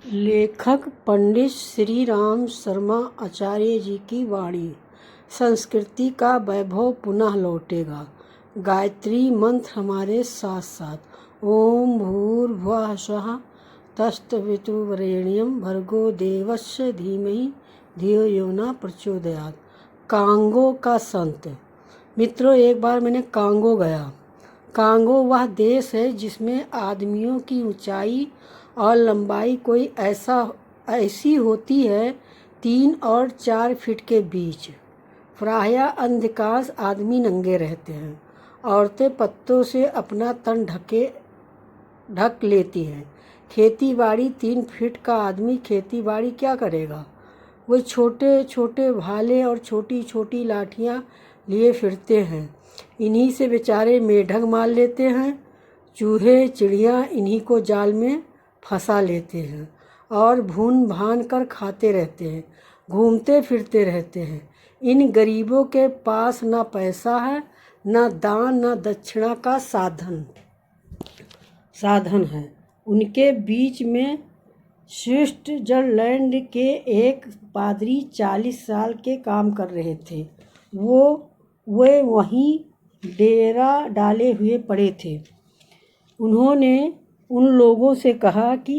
लेखक पंडित श्री राम शर्मा आचार्य जी की वाणी। संस्कृति का वैभव पुनः लौटेगा। गायत्री मंत्र हमारे साथ साथ। ओम भूर्भुवः स्वः तत्सवितुर्वरेण्यं भर्गो देवस्य धीमहि धियो यो न प्रचोदयात्। कांगो का संत। मित्रों, एक बार मैंने कांगो गया। कांगो वह देश है जिसमें आदमियों की ऊंचाई और लंबाई कोई ऐसी होती है 3 और 4 फीट के बीच। प्रायः अधिकांश आदमी नंगे रहते हैं। औरतें पत्तों से अपना तन ढक लेती हैं। खेती बाड़ी 3 फीट का आदमी खेती बाड़ी क्या करेगा? वो छोटे छोटे भाले और छोटी छोटी लाठियाँ लिए फिरते हैं। इन्हीं से बेचारे मेढक मार लेते हैं। चूहे चिड़िया इन्हीं को जाल में फंसा लेते हैं और भून भान कर खाते रहते हैं, घूमते फिरते रहते हैं। इन गरीबों के पास ना पैसा है, ना दान, ना दक्षिणा का साधन है। उनके बीच में स्विट्जरलैंड के एक पादरी 40 साल के काम कर रहे थे। वे वहीं डेरा डाले हुए पड़े थे। उन्होंने उन लोगों से कहा कि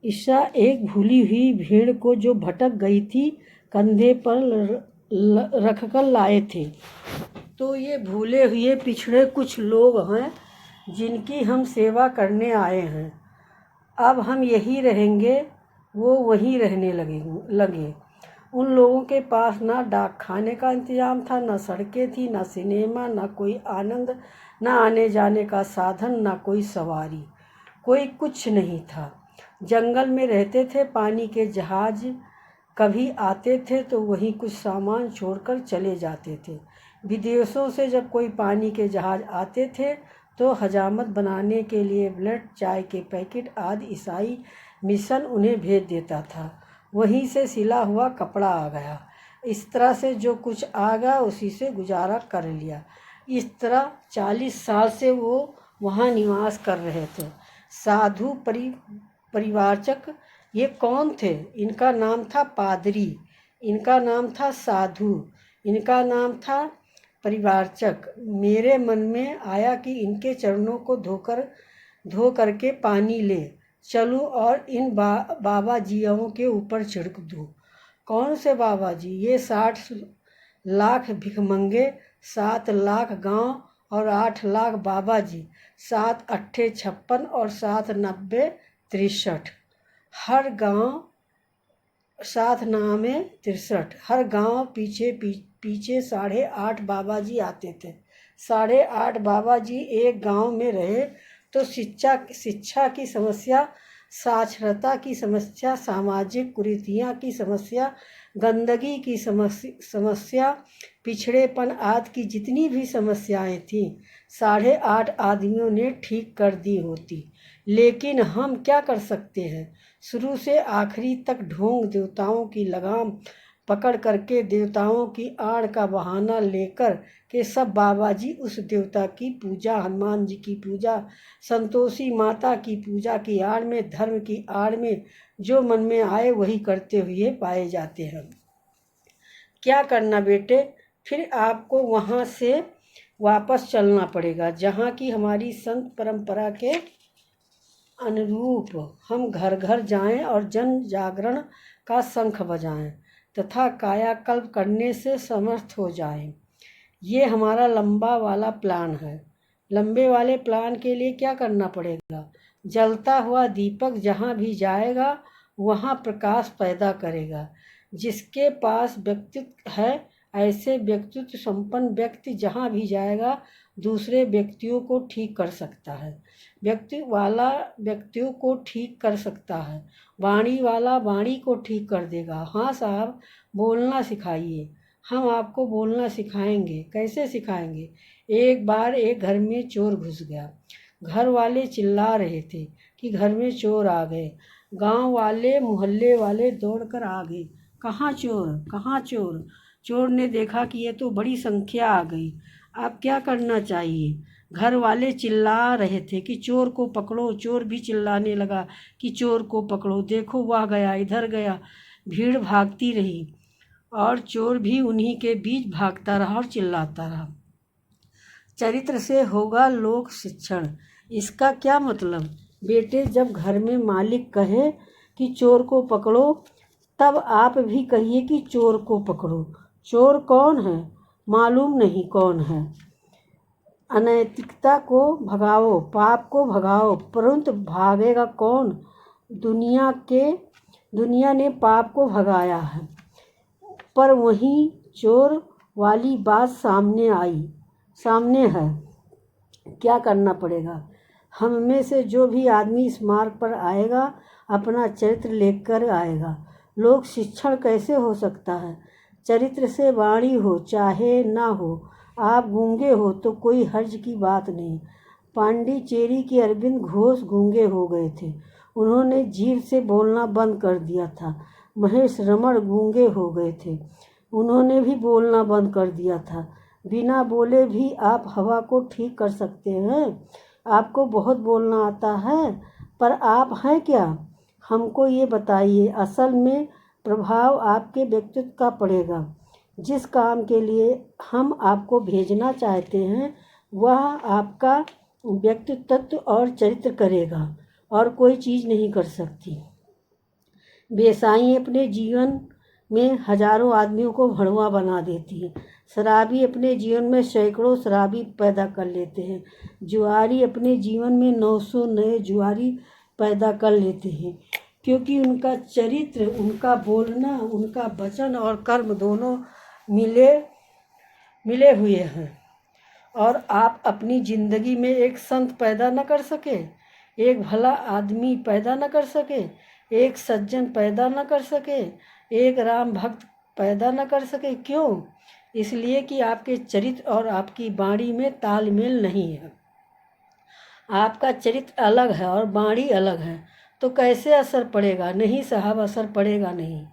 ईसा एक भूली हुई भेड़ को जो भटक गई थी कंधे पर रखकर लाए थे। तो ये भूले हुए पिछड़े कुछ लोग हैं जिनकी हम सेवा करने आए हैं। अब हम यहीं रहेंगे। वो वहीं रहने लगे। उन लोगों के पास ना डाक खाने का इंतजाम था, ना सड़कें थी, ना सिनेमा, ना कोई आनंद, ना आने जाने का साधन, ना कोई सवारी, कोई कुछ नहीं था। जंगल में रहते थे। पानी के जहाज कभी आते थे तो वहीं कुछ सामान छोड़कर चले जाते थे। विदेशों से जब कोई पानी के जहाज आते थे तो हजामत बनाने के लिए ब्रेड, चाय के पैकेट आदि ईसाई मिशन उन्हें भेज देता था। वहीं से सिला हुआ कपड़ा आ गया। इस तरह से जो कुछ आ गया उसी से गुजारा कर लिया। इस तरह 40 साल से वो वहाँ निवास कर रहे थे। साधु परिवारचक ये कौन थे? इनका नाम था पादरी, इनका नाम था साधु, इनका नाम था परिवारचक। मेरे मन में आया कि इनके चरणों को धो करके पानी ले चलूं और इन बाबा जियों के ऊपर छिड़क दूं। कौन से बाबा जी? ये 60 लाख भिखमंगे, 7 लाख गांव और 8 लाख बाबा जी, 7 अट्ठे 56 और 7 90 63। हर गांव 7 नामे 63। हर गांव पीछे 8.5 बाबा जी आते थे। 8.5 बाबा जी एक गांव में रहे तो शिक्षा की समस्या, साक्षरता की समस्या, सामाजिक कुरीतियाँ की समस्या, गंदगी की समस्या, पिछड़ेपन आदि की जितनी भी समस्याएं थीं 8.5 आदमियों ने ठीक कर दी होती। लेकिन हम क्या कर सकते हैं? शुरू से आखिरी तक ढोंग देवताओं की लगाम पकड़ करके देवताओं की आड़ का बहाना लेकर के सब बाबा जी उस देवता की पूजा, हनुमान जी की पूजा, संतोषी माता की पूजा की आड़ में, धर्म की आड़ में जो मन में आए वही करते हुए पाए जाते हैं। क्या करना बेटे? फिर आपको वहाँ से वापस चलना पड़ेगा जहाँ की हमारी संत परंपरा के अनुरूप हम घर घर जाएं और जन जागरण का शंख बजाएं तथा कायाकल्प करने से समर्थ हो जाएं। ये हमारा लंबा वाला प्लान है। लंबे वाले प्लान के लिए क्या करना पड़ेगा? जलता हुआ दीपक जहाँ भी जाएगा वहाँ प्रकाश पैदा करेगा। जिसके पास व्यक्तित्व है, ऐसे व्यक्तित्व संपन्न व्यक्ति जहाँ भी जाएगा दूसरे व्यक्तियों को ठीक कर सकता है। व्यक्ति वाला व्यक्तियों को ठीक कर सकता है। वाणी वाला वाणी को ठीक कर देगा। हाँ साहब, बोलना सिखाइए। हम आपको बोलना सिखाएंगे। कैसे सिखाएंगे? एक बार एक घर में चोर घुस गया। घर वाले चिल्ला रहे थे कि घर में चोर आ गए। गांव वाले, मोहल्ले वाले दौड़कर आ गए। कहाँ चोर? कहाँ चोर? चोर ने देखा कि ये तो बड़ी संख्या आ गई। अब क्या करना चाहिए? घर वाले चिल्ला रहे थे कि चोर को पकड़ो। चोर भी चिल्लाने लगा कि चोर को पकड़ो। देखो वह गया, इधर गया। भीड़ भागती रही और चोर भी उन्हीं के बीच भागता रहा और चिल्लाता रहा। चरित्र से होगा लोक शिक्षण। इसका क्या मतलब? बेटे, जब घर में मालिक कहे कि चोर को पकड़ो, तब आप भी कहिए कि चोर को पकड़ो। चोर कौन है? मालूम नहीं कौन है। अनैतिकता को भगाओ, पाप को भगाओ, परंतु भागेगा कौन? दुनिया ने पाप को भगाया है, पर वहीं चोर वाली बात सामने है। क्या करना पड़ेगा? हम में से जो भी आदमी इस मार्ग पर आएगा, अपना चरित्र लेकर आएगा। लोक शिक्षण कैसे हो सकता है? चरित्र से वाणी हो चाहे ना हो। आप गूंगे हो तो कोई हर्ज की बात नहीं। पांडिचेरी के अरविंद घोष गूंगे हो गए थे। उन्होंने जीभ से बोलना बंद कर दिया था। महेश रमण गूंगे हो गए थे। उन्होंने भी बोलना बंद कर दिया था। बिना बोले भी आप हवा को ठीक कर सकते हैं। आपको बहुत बोलना आता है, पर आप हैं क्या? हमको ये बताइए। असल में प्रभाव आपके व्यक्तित्व का पड़ेगा। जिस काम के लिए हम आपको भेजना चाहते हैं, वह आपका व्यक्तित्व और चरित्र करेगा, और कोई चीज़ नहीं कर सकती। बेसाई अपने जीवन में हजारों आदमियों को भड़वा बना देती है। शराबी अपने जीवन में सैकड़ों शराबी पैदा कर लेते हैं। जुआरी अपने जीवन में 900 नए जुआरी पैदा कर लेते हैं, क्योंकि उनका चरित्र, उनका बोलना, उनका वचन और कर्म दोनों मिले हुए हैं। और आप अपनी ज़िंदगी में एक संत पैदा न कर सके, एक भला आदमी पैदा न कर सके, एक सज्जन पैदा न कर सके, एक राम भक्त पैदा न कर सके। क्यों? इसलिए कि आपके चरित्र और आपकी वाणी में तालमेल नहीं है। आपका चरित्र अलग है और वाणी अलग है, तो कैसे असर पड़ेगा? नहीं साहब, असर पड़ेगा नहीं।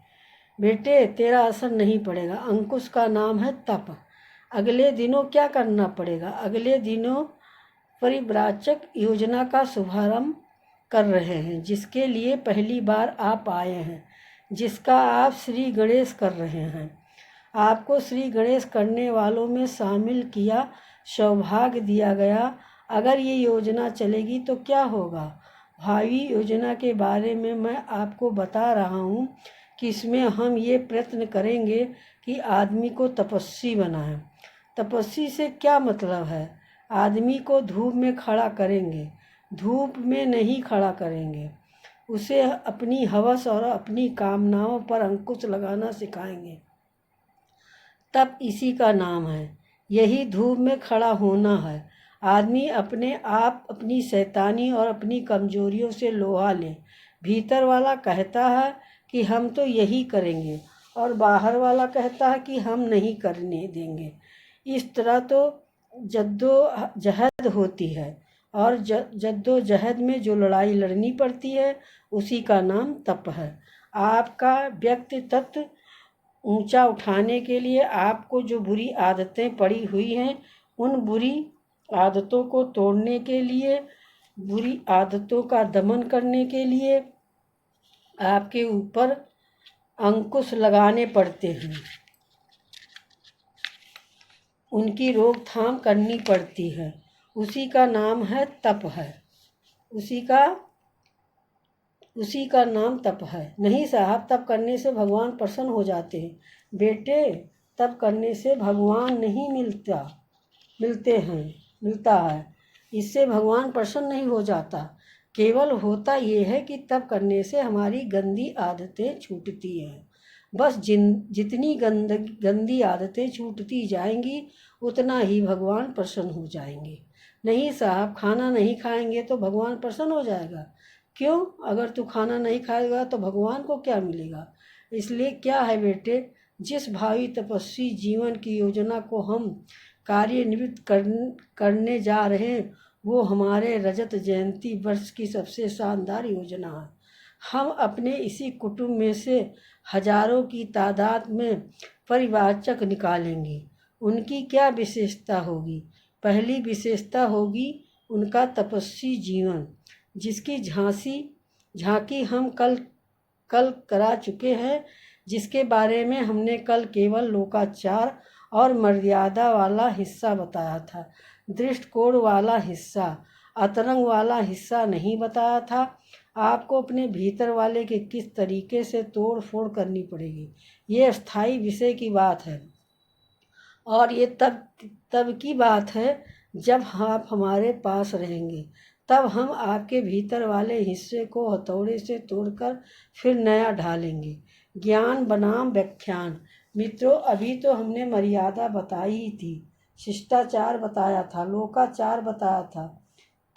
बेटे, तेरा असर नहीं पड़ेगा। अंकुश का नाम है तप। अगले दिनों क्या करना पड़ेगा? अगले दिनों परिव्राजक योजना का शुभारंभ कर रहे हैं, जिसके लिए पहली बार आप आए हैं, जिसका आप श्री गणेश कर रहे हैं। आपको श्री गणेश करने वालों में शामिल किया, सौभाग्य दिया गया। अगर ये योजना चलेगी तो क्या होगा? भावी योजना के बारे में मैं आपको बता रहा हूँ कि इसमें हम ये प्रयत्न करेंगे कि आदमी को तपस्वी बनाएं। तपस्वी से क्या मतलब है? आदमी को धूप में खड़ा करेंगे, धूप में नहीं खड़ा करेंगे। उसे अपनी हवस और अपनी कामनाओं पर अंकुश लगाना सिखाएंगे। तब इसी का नाम है। यही धूप में खड़ा होना है। आदमी अपने आप अपनी शैतानी और अपनी कमजोरियों से लोहा ले। भीतर वाला कहता है कि हम तो यही करेंगे, और बाहर वाला कहता है कि हम नहीं करने देंगे। इस तरह तो जद्दोजहद होती है, और जद्दोजहद में जो लड़ाई लड़नी पड़ती है, उसी का नाम तप है। आपका व्यक्तित्व ऊंचा उठाने के लिए आपको जो बुरी आदतें पड़ी हुई हैं, उन बुरी आदतों को तोड़ने के लिए, बुरी आदतों का दमन करने के लिए आपके ऊपर अंकुश लगाने पड़ते हैं। उनकी रोकथाम करनी पड़ती है। उसी का नाम है तप है। उसी का नाम तप है। नहीं साहब, तप करने से भगवान प्रसन्न हो जाते हैं। बेटे, तप करने से भगवान नहीं मिलता है। इससे भगवान प्रसन्न नहीं हो जाता। केवल होता ये है कि तप करने से हमारी गंदी आदतें छूटती हैं। बस जितनी गंदी आदतें छूटती जाएंगी, उतना ही भगवान प्रसन्न हो जाएंगे। नहीं साहब, खाना नहीं खाएंगे तो भगवान प्रसन्न हो जाएगा? क्यों? अगर तू खाना नहीं खाएगा तो भगवान को क्या मिलेगा? इसलिए क्या है बेटे, जिस भावी तपस्वी जीवन की योजना को हम कार्यान्वित करने जा रहे हैं, वो हमारे रजत जयंती वर्ष की सबसे शानदार योजना है। हम अपने इसी कुटुंब में से हजारों की तादाद में परिवाचक निकालेंगे। उनकी क्या विशेषता होगी? पहली विशेषता होगी उनका तपस्वी जीवन, जिसकी झांकी हम कल करा चुके हैं, जिसके बारे में हमने कल केवल लोकाचार और मर्यादा वाला हिस्सा बताया था, दृष्टिकोण वाला हिस्सा, अतरंग वाला हिस्सा नहीं बताया था। आपको अपने भीतर वाले के किस तरीके से तोड़ फोड़ करनी पड़ेगी, ये स्थायी विषय की बात है। और ये तब की बात है जब आप हमारे पास रहेंगे, तब हम आपके भीतर वाले हिस्से को हथौड़े से तोड़कर फिर नया ढालेंगे। ज्ञान बनाम व्याख्यान। मित्रों, अभी तो हमने मर्यादा बताई ही थी, शिष्टाचार बताया था, लोकाचार बताया था,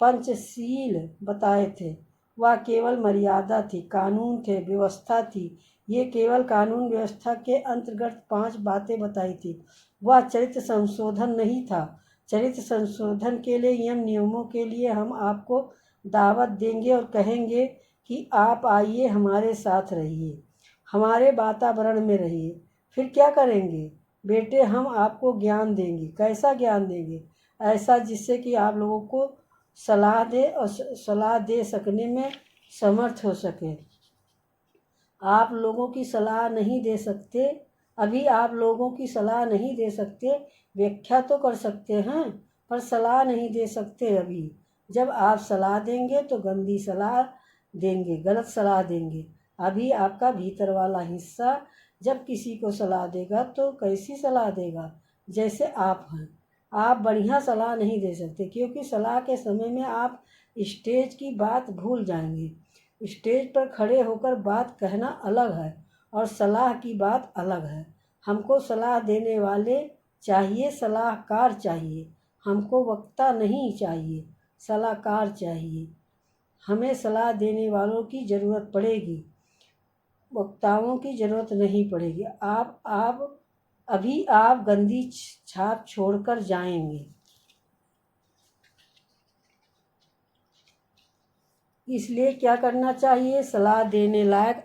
पंचशील बताए थे। वह केवल मर्यादा थी, कानून थे, व्यवस्था थी। ये केवल कानून व्यवस्था के अंतर्गत 5 बातें बताई थी। वह चरित्र संशोधन नहीं था। चरित्र संशोधन के लिए नियमों के लिए हम आपको दावत देंगे और कहेंगे कि आप आइए, हमारे साथ रहिए, हमारे वातावरण में रहिए। फिर क्या करेंगे बेटे? हम आपको ज्ञान देंगे। कैसा ज्ञान देंगे? ऐसा जिससे कि आप लोगों को सलाह दे और सलाह दे सकने में समर्थ हो सके। आप लोगों की सलाह नहीं दे सकते, अभी आप लोगों की सलाह नहीं दे सकते, व्याख्या तो कर सकते हैं पर सलाह नहीं दे सकते। अभी जब आप सलाह देंगे तो गंदी सलाह देंगे, गलत सलाह देंगे। अभी आपका भीतर वाला हिस्सा जब किसी को सलाह देगा तो कैसी सलाह देगा? जैसे आप हैं। आप बढ़िया सलाह नहीं दे सकते, क्योंकि सलाह के समय में आप स्टेज की बात भूल जाएंगे। स्टेज पर खड़े होकर बात कहना अलग है और सलाह की बात अलग है। हमको सलाह देने वाले चाहिए, सलाहकार चाहिए। हमको वक्ता नहीं चाहिए, सलाहकार चाहिए। हमें सलाह देने वालों की ज़रूरत पड़ेगी, वक्ताओं की ज़रूरत नहीं पड़ेगी। आप गंदी छाप छोड़कर जाएंगे। इसलिए क्या करना चाहिए? सलाह देने लायक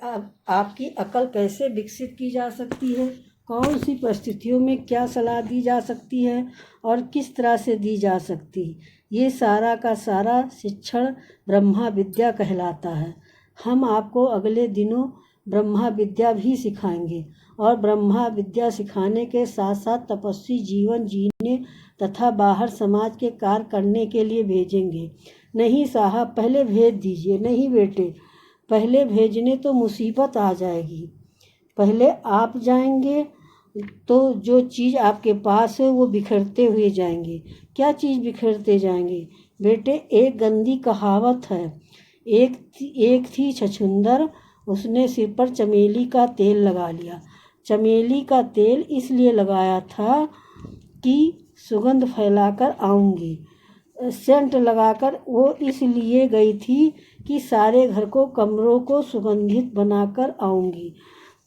आपकी अकल कैसे विकसित की जा सकती है, कौन सी परिस्थितियों में क्या सलाह दी जा सकती है और किस तरह से दी जा सकती है, ये सारा का सारा शिक्षण ब्रह्मा विद्या कहलाता है। हम आपको अगले दिनों ब्रह्मा विद्या भी सिखाएंगे और ब्रह्मा विद्या सिखाने के साथ साथ तपस्वी जीवन जीने तथा बाहर समाज के कार्य करने के लिए भेजेंगे। नहीं साहब, पहले भेज दीजिए। नहीं बेटे, पहले भेजने तो मुसीबत आ जाएगी। पहले आप जाएंगे तो जो चीज़ आपके पास है वो बिखरते हुए जाएंगे। क्या चीज़ बिखरते जाएंगे बेटे? एक गंदी कहावत है। एक थी छछूंदर, उसने सिर पर चमेली का तेल लगा लिया। चमेली का तेल इसलिए लगाया था कि सुगंध फैलाकर आऊँगी। सेंट लगाकर वो इसलिए गई थी कि सारे घर को, कमरों को सुगंधित बनाकर आऊँगी।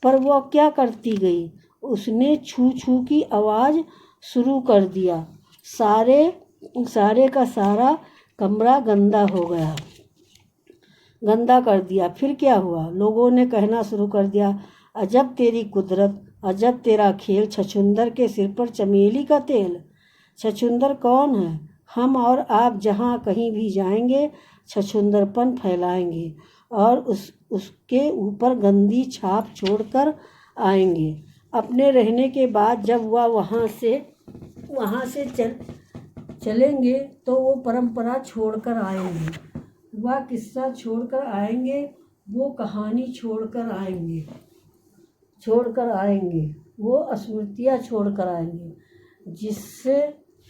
पर वो क्या करती गई? उसने छू छू की आवाज़ शुरू कर दिया। सारे का सारा कमरा गंदा हो गया, गंदा कर दिया। फिर क्या हुआ? लोगों ने कहना शुरू कर दिया, अजब तेरी कुदरत, अजब तेरा खेल, छछूंदर के सिर पर चमेली का तेल। छछूंदर कौन है? हम और आप जहाँ कहीं भी जाएंगे छछूंदरपन फैलाएंगे और उसके ऊपर गंदी छाप छोड़कर आएंगे। अपने रहने के बाद जब वह वहाँ से चलेंगे तो वो परंपरा छोड़कर आएंगे, वह किस्सा छोड़कर आएंगे, वो कहानी छोड़कर आएंगे, वो स्मृतियाँ छोड़कर आएंगे,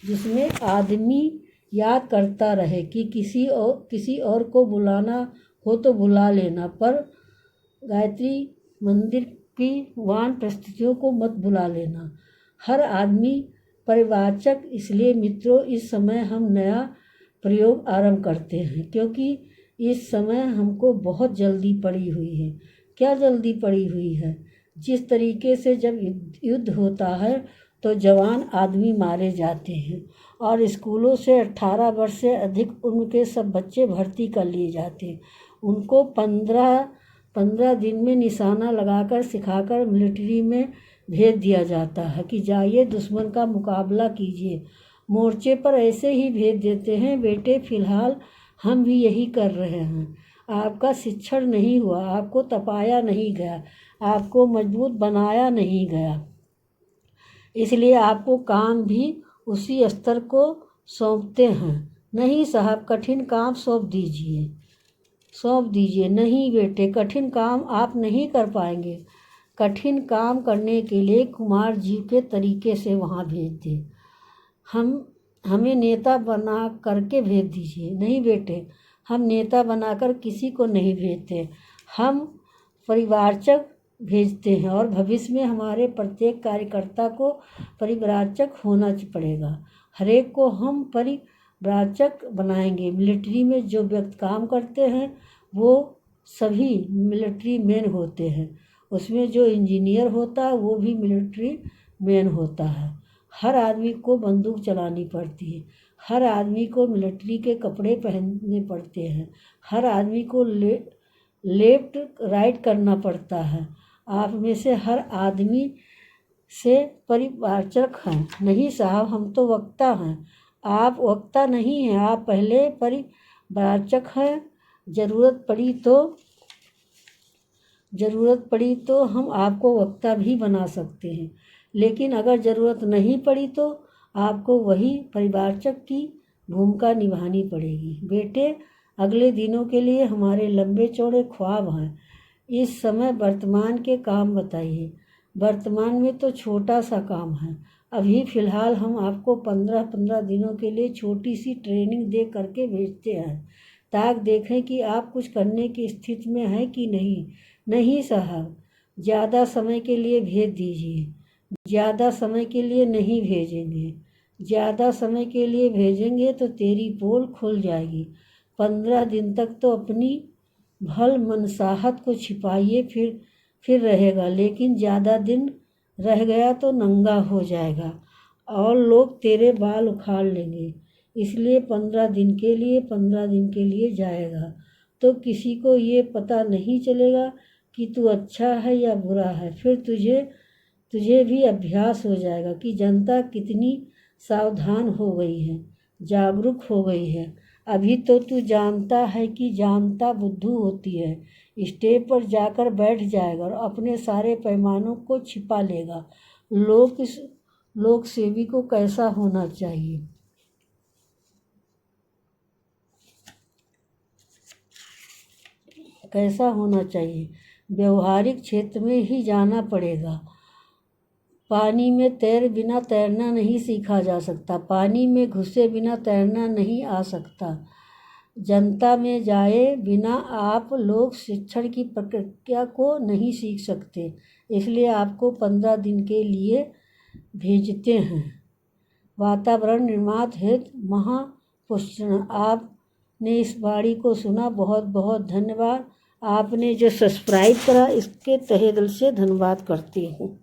जिसमें आदमी याद करता रहे कि किसी और को बुलाना हो तो बुला लेना, पर गायत्री मंदिर की वान परिस्थितियों को मत बुला लेना। हर आदमी परिवाचक। इसलिए मित्रों, इस समय हम नया प्रयोग आरंभ करते हैं, क्योंकि इस समय हमको बहुत जल्दी पड़ी हुई है। क्या जल्दी पड़ी हुई है? जिस तरीके से जब युद्ध होता है तो जवान आदमी मारे जाते हैं और स्कूलों से 18 वर्ष से अधिक उम्र के सब बच्चे भर्ती कर लिए जाते हैं। उनको 15 दिन में निशाना लगाकर सिखाकर मिलिट्री में भेज दिया जाता है कि जाइए दुश्मन का मुकाबला कीजिए। मोर्चे पर ऐसे ही भेज देते हैं। बेटे, फिलहाल हम भी यही कर रहे हैं। आपका शिक्षण नहीं हुआ, आपको तपाया नहीं गया, आपको मजबूत बनाया नहीं गया, इसलिए आपको काम भी उसी स्तर को सौंपते हैं। नहीं साहब, कठिन काम सौंप दीजिए। नहीं बेटे, कठिन काम आप नहीं कर पाएंगे। कठिन काम करने के लिए कुमार जी के तरीके से वहाँ भेज दें। हमें नेता बना करके भेज दीजिए। नहीं बेटे, हम नेता बनाकर किसी को नहीं भेजते, हम परिवारचक भेजते हैं और भविष्य में हमारे प्रत्येक कार्यकर्ता को परिवारचक होना पड़ेगा। हरेक को हम परिवारचक बनाएंगे। मिलिट्री में जो व्यक्ति काम करते हैं वो सभी मिलिट्री मैन होते हैं। उसमें जो इंजीनियर होता है वो भी मिलिट्री मैन होता है। हर आदमी को बंदूक चलानी पड़ती है, हर आदमी को मिलिट्री के कपड़े पहनने पड़ते हैं, हर आदमी को लेफ्ट राइट करना पड़ता है। आप में से हर आदमी से परिवारचक हैं। नहीं साहब, हम तो वक्ता हैं। आप वक्ता नहीं हैं, आप पहले परिवारचक हैं। ज़रूरत पड़ी तो हम आपको वक्ता भी बना सकते हैं, लेकिन अगर ज़रूरत नहीं पड़ी तो आपको वही परिवारचक की भूमिका निभानी पड़ेगी। बेटे, अगले दिनों के लिए हमारे लंबे चौड़े ख्वाब हैं। इस समय वर्तमान के काम बताइए। वर्तमान में तो छोटा सा काम है। अभी फ़िलहाल हम आपको 15-15 दिनों के लिए छोटी सी ट्रेनिंग दे करके भेजते हैं, ताकि देखें कि आप कुछ करने की स्थिति में हैं कि नहीं। नहीं साहब, ज़्यादा समय के लिए भेज दीजिए। ज़्यादा समय के लिए नहीं भेजेंगे। ज़्यादा समय के लिए भेजेंगे तो तेरी पोल खुल जाएगी। 15 दिन तक तो अपनी भल मनसाहत को छिपाइए फिर रहेगा, लेकिन ज़्यादा दिन रह गया तो नंगा हो जाएगा और लोग तेरे बाल उखाड़ लेंगे। इसलिए 15 दिन के लिए जाएगा तो किसी को ये पता नहीं चलेगा कि तू अच्छा है या बुरा है। फिर तुझे भी अभ्यास हो जाएगा कि जनता कितनी सावधान हो गई है, जागरूक हो गई है। अभी तो तू जानता है कि जानता बुद्धू होती है। स्टेज पर जाकर बैठ जाएगा और अपने सारे पैमानों को छिपा लेगा। लोक सेवी को कैसा होना चाहिए? कैसा होना चाहिए? व्यवहारिक क्षेत्र में ही जाना पड़ेगा। पानी में तैर बिना तैरना नहीं सीखा जा सकता, पानी में घुसे बिना तैरना नहीं आ सकता। जनता में जाए बिना आप लोग शिक्षण की प्रक्रिया को नहीं सीख सकते, इसलिए आपको 15 दिन के लिए भेजते हैं। वातावरण निर्माण हेतु महापुष्ण। आपने इस वाणी को सुना, बहुत बहुत धन्यवाद। आपने जो सब्सक्राइब करा इसके तहे दिल से धन्यवाद करती हूँ।